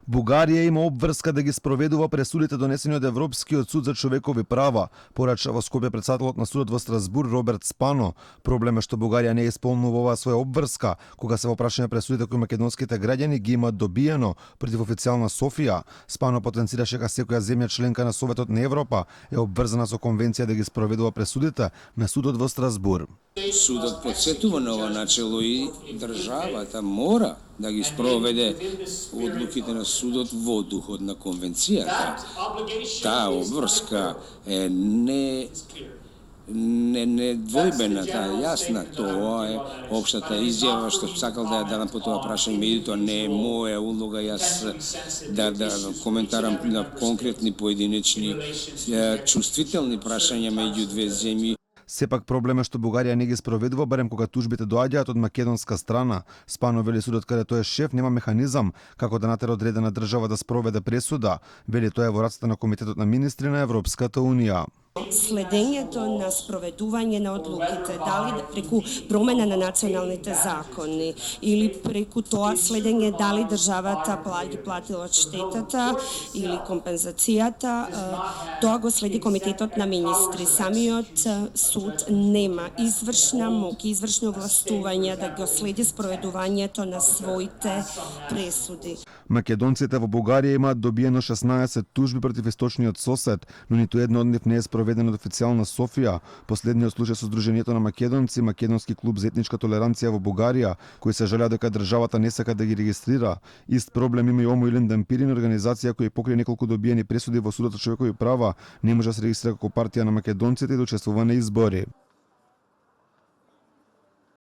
Бугарија има обврска да ги спроведува пресудите донесени од Европскиот суд за човекови права, порача во Скопје претседателот на судот во Страсбур Роберт Спано. Проблем е што Бугарија не исполнува оваа своја обврска, кога се во прашање пресудите кои македонските граѓани ги имаат добиено против официјална Софија. Спано потенцираше дека секоја земја членка на Советот на Европа е обврзана со конвенција да ги спроведува пресудите на судот во Страсбур. Судот подсетува на ова начело и државата мора да ги спроведе одлуките на судот во духот на конвенцијата. Таа обврска е недвојбена, таа е јасна. Тоа е општата изјава што сакал да ја дадам по тоа прашање, меѓутоа не е моја улога јас да коментарам на конкретни поединечни чувствителни прашања меѓу две земји. Сепак проблем е што Бугарија не ги спроведува барем кога тужбите доаѓаат од македонска страна. Спано вели судот каде тој е шеф нема механизам како да натера одредена држава да спроведе пресуда. Вели тоа е во раците на Комитетот на министри на Европската унија. Следењето на спроведување на одлуките, дали преку промена на националните закони или преку тоа следење дали државата ги платила штетата или компензацијата, тоа го следи Комитетот на министри. Самиот суд нема извршна моќ, извршно властување да го следи спроведувањето на своите пресуди. Македонците во Бугарија имаат добиено 16 тужби против источниот сосед, но ниту една од нив не е спроведена од официјална Софија. Последниот случај со Сдруженијето на македонци, Македонски клуб за етничка толеранција во Бугарија, кои се жалеа дека државата не сака да ги регистрира. Ист проблем има и Омо Илин Дампирин, организација која покри неколку добиени пресуди во судот за човекови права, не може да се регистрира како партија на македонците и да учествува на избори.